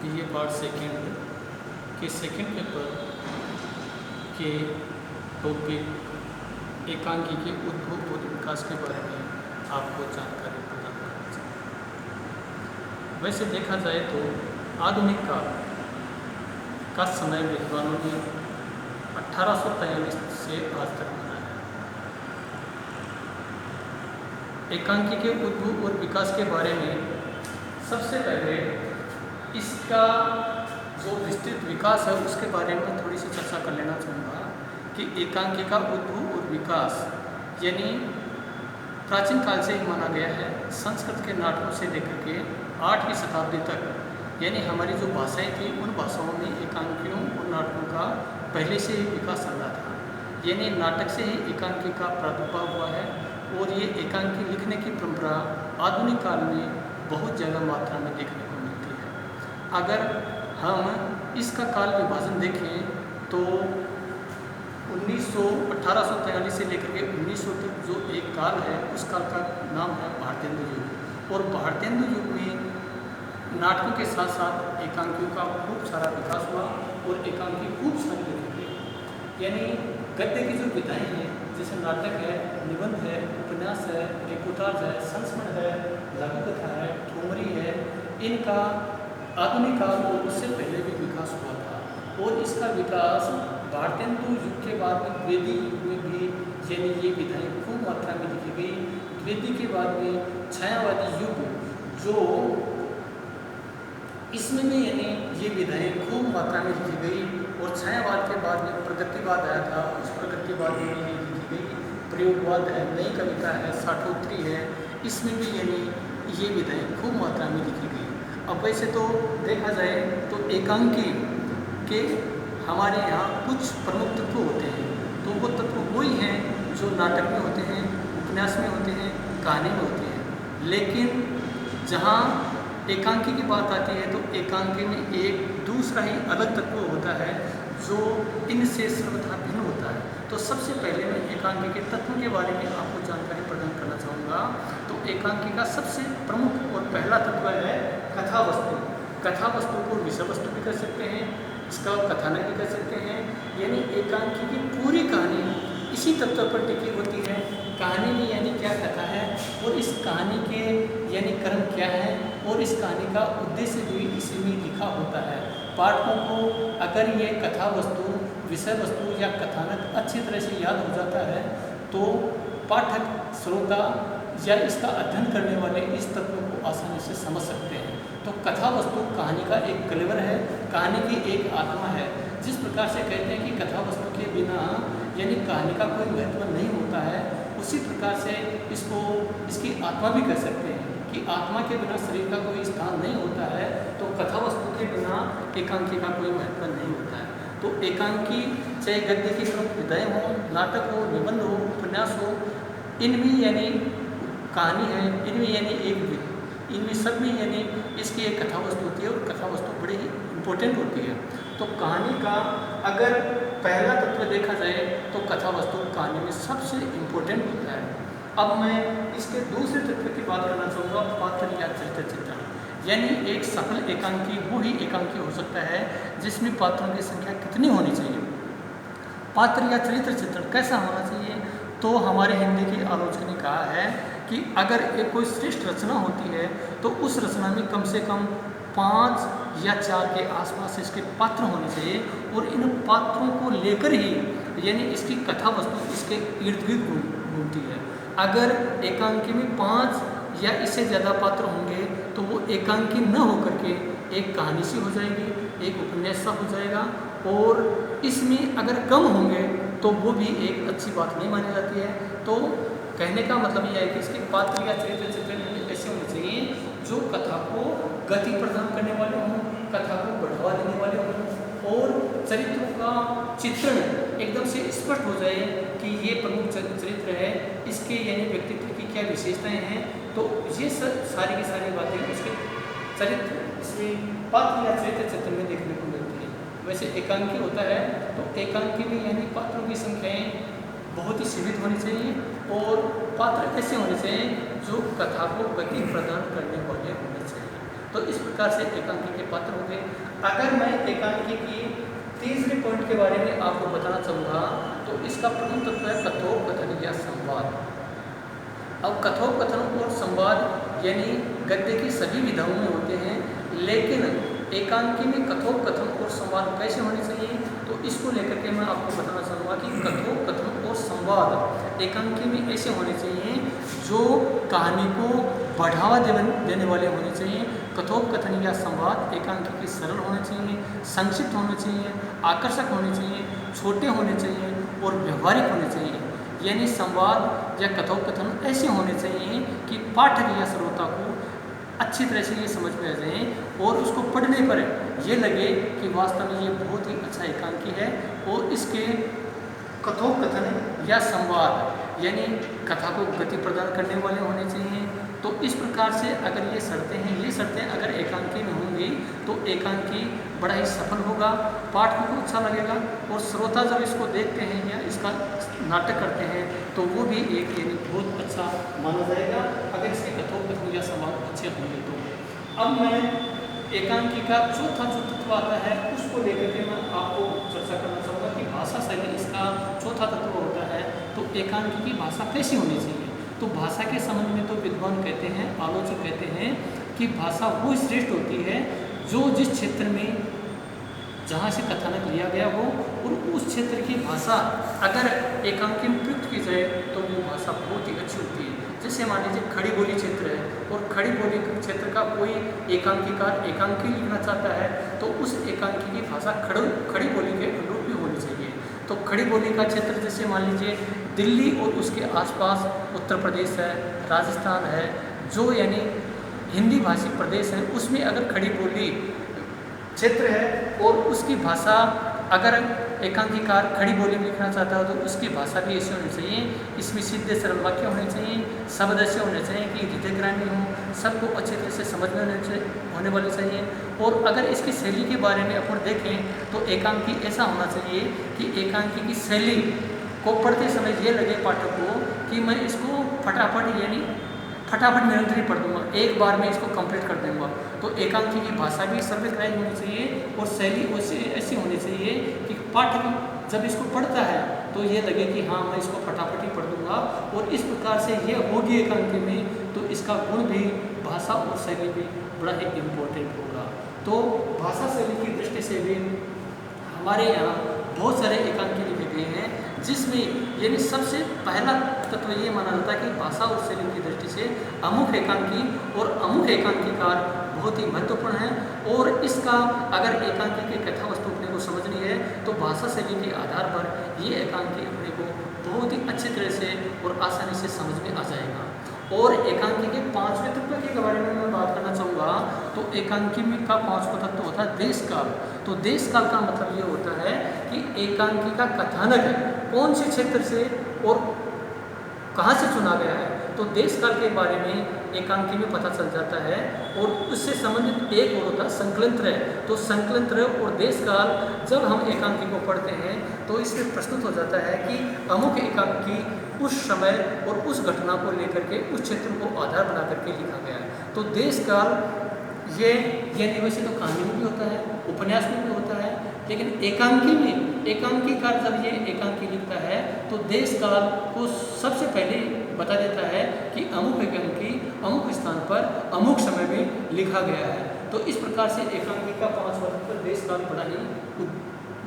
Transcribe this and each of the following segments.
ये part second के second paper के टॉपिक एकांकी के उद्भव और विकास के बारे में आपको जानकारी प्रदान करना चाहिए। वैसे देखा जाए तो आधुनिक काल का समय विद्वानों ने 1843 से आज तक मनाया है। एकांकी के उद्भव और विकास के बारे में सबसे पहले इसका जो विस्तृत विकास है उसके बारे में थोड़ी सी चर्चा कर लेना चाहूँगा कि एकांकी का उद्भव और विकास यानी प्राचीन काल से ही माना गया है। संस्कृत के नाटकों से लेकर के 8वीं शताब्दी तक यानी हमारी जो भाषाएं थी उन भाषाओं में एकांकियों और नाटकों का पहले से ही विकास चल रहा था। यानी नाटक से ही एकांकी का प्रादुर्भाव हुआ है और ये एकांकी लिखने की परंपरा आधुनिक काल में बहुत ज़्यादा मात्रा में देखने को मिलती है। अगर हम इसका काल विभाजन देखें तो 1843 से लेकर के 1900 तक जो एक काल है उस काल का नाम है भारतेंदु युग। और भारतेंदु युग में नाटकों के साथ साथ एकांकियों का खूब सारा विकास हुआ और एकांकी खूब सारी लिखी गई। यानी गद्य की जो विधाएँ हैं जैसे नाटक है, निबंध है, उपन्यास है, एकोताज है, संस्मरण है, लघु कथा है, ठोमरी है, इनका आधुनिक काल और उससे पहले भी विकास हुआ था। और इसका विकास भारतेंदु युग के बाद में द्विवेदी युग में भी यानी ये विधाएँ खूब मात्रा में लिखी गई। द्विवेदी के बाद में छायावादी युग जो इसमें भी यानी ये विधाएँ खूब मात्रा में लिखी गई। और छायावाद के बाद में प्रगतिवाद आया था, उस प्रगतिवाद में ये लिखी गई। प्रयोगवाद है, नई कविता है, साठोत्तरी है, इसमें भी यानी ये विधाएँ खूब मात्रा में लिखी गई। अब वैसे तो देखा जाए तो एकांकी के हमारे यहाँ कुछ प्रमुख तत्व होते हैं। तो वो तत्व वही हैं जो नाटक में होते हैं, उपन्यास में होते हैं, कहानी में होते हैं। लेकिन जहाँ एकांकी की बात आती है तो एकांकी में एक दूसरा ही अलग तत्व होता है जो इनसे सर्वथा भिन्न होता है। तो सबसे पहले मैं एकांकी के तत्वों के बारे में आपको जानकारी प्रदान करना चाहूँगा। तो एकांकी का सबसे प्रमुख और पहला तत्व है कथा वस्तु। कथा वस्तु को विषय वस्तु भी कर सकते हैं, इसका कथानक भी कर सकते हैं। यानी एकांकी की पूरी कहानी इसी तत्व पर टिकी होती है। कहानी में यानी क्या कथा है और इस कहानी के यानी कर्म क्या है और इस कहानी का उद्देश्य भी इसी में लिखा होता है। पाठकों को अगर ये कथा वस्तु, विषय वस्तु या कथानक अच्छी तरह से याद हो जाता है तो पाठक, श्रोता या इसका अध्ययन करने वाले इस तत्व को आसानी से समझ सकते हैं। तो कथा वस्तु कहानी का एक कलेवर है, कहानी की एक आत्मा है। जिस प्रकार से कहते हैं कि कथा वस्तु के बिना यानी कहानी का कोई महत्व नहीं होता है, उसी प्रकार से इसको इसकी आत्मा भी कह सकते हैं कि आत्मा के बिना शरीर का कोई स्थान नहीं होता है। तो कथा वस्तु के बिना एकांकी का कोई महत्व नहीं होता है। तो एकांकी चाहे गद्य की प्रमुख विधाएँ हो, नाटक हो, निबंध हो, उपन्यास हो, इनमें यानी कहानी है, इनमें यानी इनमें सब में यानी इसकी एक कथा वस्तु होती है और कथा वस्तु बड़ी ही इम्पोर्टेंट होती है। तो कहानी का अगर पहला तत्व देखा जाए तो कथा वस्तु कहानी में सबसे इम्पोर्टेंट होता है। अब मैं इसके दूसरे तत्व की बात करना चाहूँगा, पात्र या चरित्र चित्रण। यानी एक सफल एकांकी वो ही एकांकी हो सकता है जिसमें पात्रों की संख्या कितनी होनी चाहिए। पात्र या चरित्र चित्रण कैसा होना चाहिए? तो हमारे हिंदी की आलोचक ने कहा है कि अगर एक कोई श्रेष्ठ रचना होती है तो उस रचना में कम से कम 5 या 4 के आसपास इसके पात्र होने चाहिए और इन पात्रों को लेकर ही यानी इसकी कथा वस्तु इसके इर्द गिर्द घूमती है। अगर एकांकी में 5 या इससे ज़्यादा पात्र होंगे तो वो एकांकी न होकर के एक कहानी सी हो जाएगी, एक उपन्यास सा हो जाएगा। और इसमें अगर कम होंगे तो वो भी एक अच्छी बात नहीं मानी जाती है। तो कहने का मतलब यह है कि इसके पात्र या चरित्र चित्रण ऐसे होने चाहिए जो कथा को गति प्रदान करने वाले हों, कथा को बढ़ावा देने वाले हों और चरित्रों का चित्रण एकदम से स्पष्ट हो जाए कि ये प्रमुख चरित्र है, इसके यानी व्यक्तित्व की क्या विशेषताएं हैं। तो ये सारी की सारी बातें उसके चरित्र इसमें पात्र या चरित्र चित्रण में देखने को मिलती है। वैसे एकांकी होता है तो एकांकी में यानी पात्रों की संख्याएँ बहुत ही सीमित होनी चाहिए और पात्र ऐसे होने चाहिए जो कथा को गति प्रदान करने वाले होने चाहिए। तो इस प्रकार से एकांकी के पात्र हो गए। अगर मैं एकांकी की तीसरे पॉइंट के बारे में आपको बताना चाहूँगा तो इसका प्रमुख तत्व है कथोपकथन या संवाद। अब कथोपकथन और संवाद यानी गद्य की सभी विधाओं में होते हैं, लेकिन एकांकी में कथोपकथन और संवाद कैसे होने चाहिए तो इसको लेकर के मैं आपको बताना चाहूँगा कि कथोपकथन और संवाद एकांकी में ऐसे होने चाहिए जो कहानी को बढ़ावा देने वाले होने चाहिए। कथोपकथन या संवाद एकांकी के सरल होने चाहिए, संक्षिप्त होने चाहिए, आकर्षक होने चाहिए, छोटे होने चाहिए और व्यवहारिक होने चाहिए। यानी संवाद या कथोपकथन ऐसे होने चाहिए कि पाठक या श्रोता को अच्छी तरह से ये समझ में आ जाए और उसको पढ़ने पर ये लगे कि वास्तव में ये बहुत ही अच्छा एकांकी है। और इसके कथोपकथन या संवाद यानी कथा को गति प्रदान करने वाले होने चाहिए। तो इस प्रकार से अगर ये शर्तें अगर एकांकी में होंगी तो एकांकी बड़ा ही सफल होगा, पाठकों को अच्छा लगेगा और श्रोता जब इसको देखते हैं या इसका नाटक करते हैं तो वो भी एक यानी बहुत अच्छा माना जाएगा अगर इसके कथोपकथन या संवाद अच्छे होंगे तो। अब मैं एकांकी का चौथा जो तत्व आता है उसको लेकर के मैं आपको चर्चा करना चाहूँगा कि भाषा शैली इसका चौथा तत्व होता है। तो एकांकी की भाषा कैसी होनी चाहिए तो भाषा के संबंध में तो विद्वान कहते हैं, आलोचक कहते हैं कि भाषा वो श्रेष्ठ होती है जो जिस क्षेत्र में जहाँ से कथानक लिया गया हो और उस क्षेत्र की भाषा अगर एकांकी में प्रयुक्त की जाए तो वो भाषा बहुत ही अच्छी होती है। जैसे मान लीजिए खड़ी बोली क्षेत्र है और खड़ी बोली क्षेत्र का कोई एकांकीकार एकांकी लिखना चाहता है तो उस एकांकी की भाषा खड़ी बोली के अनुरूप भी होनी चाहिए। तो खड़ी बोली का क्षेत्र जैसे मान लीजिए दिल्ली और उसके आसपास उत्तर प्रदेश है, राजस्थान है, जो यानी हिंदी भाषी प्रदेश है, उसमें अगर खड़ी बोली क्षेत्र है और उसकी भाषा अगर एकांकीकार खड़ी बोली में लिखना चाहता है तो उसकी भाषा भी ऐसी होनी चाहिए। इसमें सीधे सरल वाक्य होने चाहिए, शब्द ऐसे होने चाहिए कि हृदयग्रामी हो, सबको अच्छी तरह से समझ में होने वाले चाहिए। और अगर इसकी शैली के बारे में अपन देखें तो एकांकी ऐसा होना चाहिए कि एकांकी की शैली को पढ़ते समय ये लगे पाठक को कि मैं इसको फटाफट निरंतर ही पढ़ दूंगा, एक बार में इसको कंप्लीट कर दूंगा। तो एकांकी की भाषा भी सर्वग्राही होनी चाहिए और शैली ऐसी होनी चाहिए कि पाठक जब इसको पढ़ता है तो ये लगे कि हाँ मैं इसको फटाफट ही पढ़ दूंगा। और इस प्रकार से ये होगी एकांकी में तो इसका गुण भी भाषा और शैली भी बड़ा ही इम्पोर्टेंट होगा। तो भाषा शैली की दृष्टि से भी हमारे यहाँ बहुत सारे एकांकी लिखे गए हैं जिसमें यानी सबसे पहला तत्व ये माना जाता है कि भाषा और शैली की दृष्टि से अमुख एकांकी और अमुख एकांकीकार बहुत ही महत्वपूर्ण है। और इसका अगर एकांकी की कथा वस्तु अपने को समझनी है तो भाषा शैली के आधार पर ये एकांकी अपने को बहुत ही अच्छी तरह से और आसानी से समझ में आ जाएगा। और एकांकी के पांचवें तत्व के बारे में मैं बात करना चाहूँगा तो एकांकी में का पांचवा तत्व होता है देश काल। तो देश काल का मतलब ये होता है कि एकांकी का कथानक कौन से क्षेत्र से और कहाँ से चुना गया है तो देश काल के बारे में एकांकी में पता चल जाता है। और उससे संबंधित एक और होता है संकलन त्रय। तो संकलन त्रय और देश काल जब हम एकांकी को पढ़ते हैं तो इसमें प्रस्तुत हो जाता है कि अमुक एकांकी उस समय और उस घटना को लेकर के उस क्षेत्र को आधार बना करके लिखा गया है। तो देश काल ये वैसे तो कहानी में भी होता है, उपन्यास में भी होता है, लेकिन एकांकी में एकांकीकार जब ये एकांकी लिखता है तो देश काल को सबसे पहले बता देता है कि अमुक एकांकी अमुक स्थान पर अमुक समय में लिखा गया है। तो इस प्रकार से एकांकी का पांचवा तत्व देश काल बड़ा ही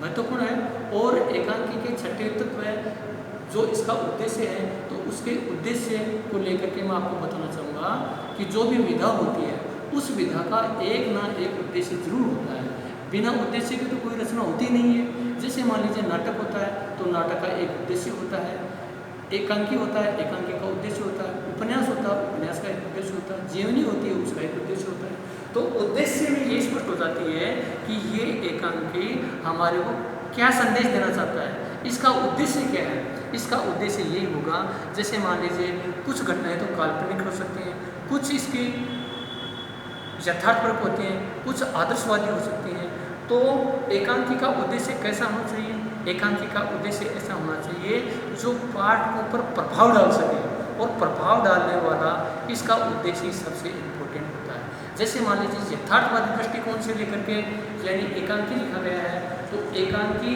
महत्वपूर्ण है। और एकांकी के छठे तत्व है जो इसका उद्देश्य है तो उसके उद्देश्य को लेकर के मैं आपको बताना चाहूँगा कि जो भी विधा होती है उस विधा का एक ना एक उद्देश्य जरूर होता है। बिना उद्देश्य के तो कोई रचना होती नहीं है। जैसे मान लीजिए नाटक होता है तो नाटक का एक उद्देश्य होता है, एकांकी होता है एकांकी का उद्देश्य होता है, उपन्यास होता है उपन्यास का एक उद्देश्य होता है, जीवनी होती है उसका एक उद्देश्य होता है। तो उद्देश्य में ये स्पष्ट हो जाती है कि ये एकांकी हमारे को क्या संदेश देना चाहता है, इसका उद्देश्य क्या है। इसका उद्देश्य यही होगा जैसे मान लीजिए कुछ घटनाएं तो काल्पनिक हो सकती हैं, कुछ इसकी यथार्थपरक होती हैं, कुछ आदर्शवादी हो सकती हैं। तो एकांकी का उद्देश्य कैसा होना चाहिए, एकांकी का उद्देश्य ऐसा होना चाहिए जो पाठकों पर प्रभाव डाल सके और प्रभाव डालने वाला इसका उद्देश्य सबसे इम्पोर्टेंट होता है। जैसे मान लीजिए यथार्थवादी दृष्टिकोण से लेकर के यानी एकांकी लिखा गया है, तो एकांकी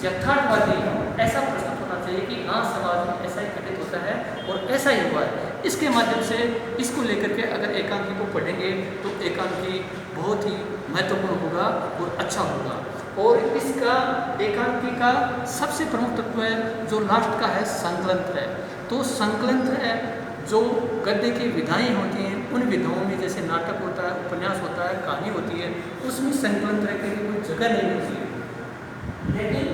यथार्थवादी ऐसा प्रस्तुत होना चाहिए कि हाँ समाज में ऐसा ही घटित होता है और ऐसा ही हुआ है। इसके माध्यम से इसको लेकर के अगर एकांकी को पढ़ेंगे तो एकांकी बहुत ही महत्वपूर्ण होगा और अच्छा होगा। और इसका एकांकी का सबसे प्रमुख तत्व है जो लास्ट का है संकलंत्र है। तो संकलंत्र है जो गद्य की विधाएँ होती हैं, उन विधाओं में जैसे नाटक होता है, उपन्यास होता है, कहानी होती है, उसमें संकलंत्र के लिए कोई जगह नहीं होती है। लेकिन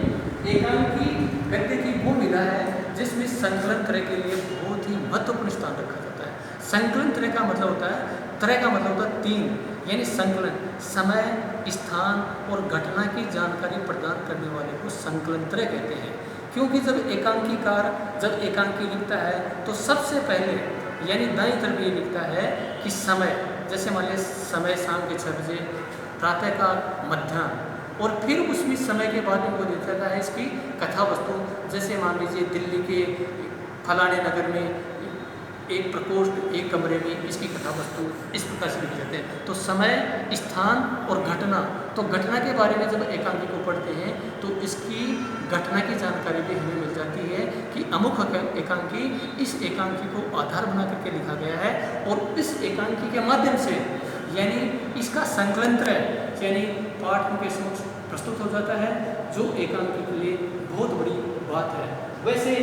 एकांकी गद्य की वो विधा है जिसमें संकलंत्र के लिए बहुत ही महत्वपूर्ण स्थान रखा जाता है। संकलंत्र का मतलब होता है, तरह का मतलब होता है तीन, यानी संकलन समय, स्थान और घटना की जानकारी प्रदान करने वाले को संकलंत्र कहते हैं। क्योंकि जब एकांकी लिखता है तो सबसे पहले यानी दाईं तरफ ये लिखता है कि समय, जैसे मान लीजिए समय शाम के 6 बजे, प्रातःकाल, मध्याह्न, और फिर उसमें समय के बाद में वो देता है इसकी कथा वस्तु। जैसे मान लीजिए दिल्ली के फलाने नगर में एक प्रकोष्ठ, एक कमरे में इसकी कथा वस्तु इस प्रकार से लिखे जाते हैं। तो समय, स्थान और घटना, तो घटना के बारे में जब एकांकी को पढ़ते हैं तो इसकी घटना की जानकारी भी हमें मिल जाती है कि अमुक एकांकी इस एकांकी को आधार बना करके लिखा गया है और इस एकांकी के माध्यम से यानी इसका संकलंत्र यानी पाठ के समक्ष प्रस्तुत हो जाता है, जो एकांकी के लिए बहुत बड़ी बात है। वैसे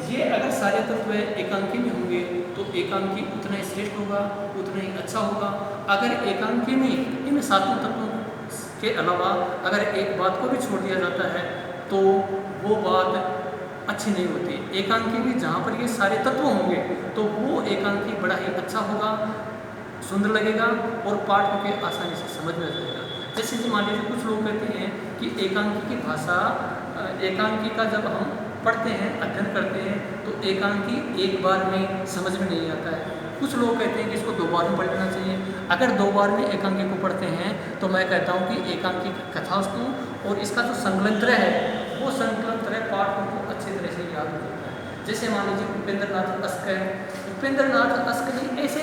ये अगर सारे तत्व एकांकी में होंगे तो एकांकी उतना ही श्रेष्ठ होगा, उतना ही अच्छा होगा। अगर एकांकी में इन सातों तत्वों के अलावा अगर एक बात को भी छोड़ दिया जाता है तो वो बात अच्छी नहीं होती। एकांकी में जहाँ पर ये सारे तत्व होंगे तो वो एकांकी बड़ा ही अच्छा होगा, सुंदर लगेगा और पाठ के आसानी से समझ में आ जाएगा। जैसे मान लीजिए कुछ लोग कहते हैं कि एकांकी की भाषा, एकांकी का जब हम पढ़ते हैं, अध्ययन करते हैं तो एकांकी एक बार में समझ में नहीं आता है। कुछ लोग कहते हैं कि इसको 2 बार में पढ़ लेना चाहिए। अगर 2 बार में एकांकी को पढ़ते हैं तो मैं कहता हूँ कि एकांकी कथा वस्तु और इसका जो संकलंत्र है वो संकलंत्र पाठ को अच्छी तरह से याद करता है। जैसे मान लीजिए उपेंद्र नाथ अस्क ने ऐसे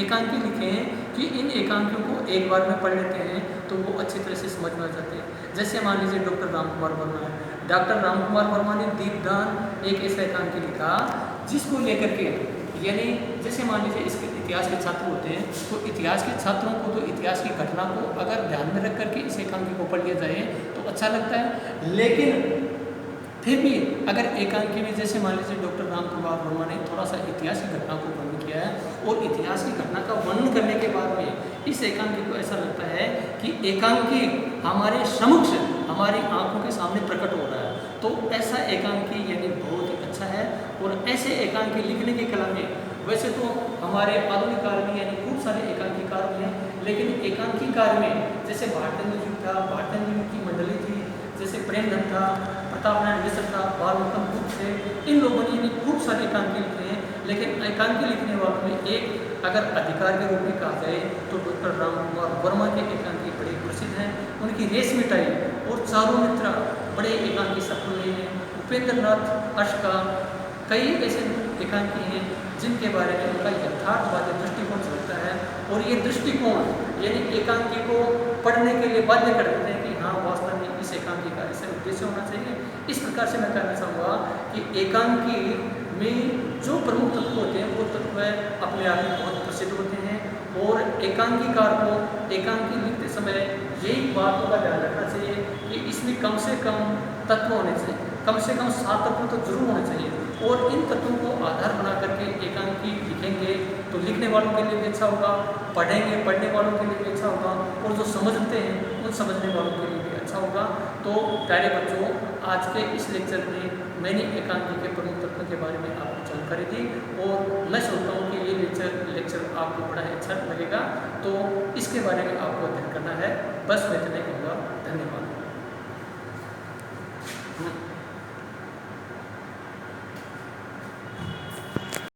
एकांकी लिखे हैं कि इन एकांकियों को एक बार में पढ़ लेते हैं तो वो अच्छी तरह से समझ में आ जाते हैं। जैसे मान लीजिए डॉक्टर रामकुमार वर्मा है, डॉक्टर रामकुमार वर्मा ने दीपदान एक ऐसा एकांकी लिखा जिसको लेकर के यानी जैसे मान लीजिए इसके इतिहास के छात्र होते हैं तो इतिहास के छात्रों को तो इतिहास की घटना को अगर ध्यान में रख करके इस एकांकी को पढ़ लिया जाए तो अच्छा लगता है। लेकिन फिर भी अगर एकांकी में जैसे मान लीजिए डॉक्टर रामकुमार वर्मा ने थोड़ा सा इतिहास की घटना को वर्णन किया है और इतिहास की घटना का वर्णन करने के बाद में इस एकांकी को ऐसा लगता है कि एकांकी हमारे समक्ष, हमारी आंखों के सामने प्रकट हो रहा है, तो ऐसा एकांकी यानी बहुत ही अच्छा है। और ऐसे एकांकी लिखने की कला में वैसे तो हमारे आधुनिक काल में यानी खूब सारे एकांकीकार हैं, लेकिन एकांकीकार में जैसे भारतेंद्र जी था, भारतेंद्र जी की मंडली थी, जैसे प्रेमधन था, प्रताप नारायण मिश्र था, बालमुकुंद गुप्त थे, इन लोगों ने खूब सारे एकांकी लिखे हैं। लेकिन एकांकी लिखने वालों में एक अगर अधिकार के रूप में कहा जाए तो डॉक्टर रामकुमार वर्मा के एकांकी बड़े प्रसिद्ध हैं। उनकी रेस मिठाई और चारों मित्र बड़े एकांकी सफल हुए हैं। उपेंद्र नाथ अस्क का कई ऐसे एकांकी हैं जिनके बारे में उनका यथार्थवादी दृष्टिकोण चलता है और ये दृष्टिकोण यानी एकांकी को पढ़ने के लिए बाध्य कर देते हैं कि हाँ वास्तव में इस एकांकी का ऐसा उद्देश्य होना चाहिए। इस प्रकार से मैं कहना चाहूँगा कि एकांकी में जो प्रमुख तत्व होते हैं वो तत्व अपने आप में बहुत प्रसिद्ध होते हैं और एकांकीकार को एकांकी लिखते समय यही बातों का ध्यान रखना चाहिए कि इसमें कम से कम तत्व होने चाहिए, कम से कम 7 तत्व तो जरूर होने चाहिए और इन तत्वों को आधार बना करके एकांकी लिखेंगे तो लिखने वालों के लिए भी अच्छा होगा, पढ़ेंगे पढ़ने वालों के लिए भी अच्छा होगा और जो समझते हैं उन समझने वालों के लिए भी अच्छा होगा। तो प्यारे बच्चों, आज के इस लेक्चर में मैंने एकांकी के प्रमुख तत्वों के बारे में आपको जानकारी दी और मैं सोचता हूँ कि ये लेक्चर आपको बड़ा ही अच्छा लगेगा, तो इसके बारे में आपको अध्ययन करना है। बस मैं इतना ही कहूँगा। धन्यवाद।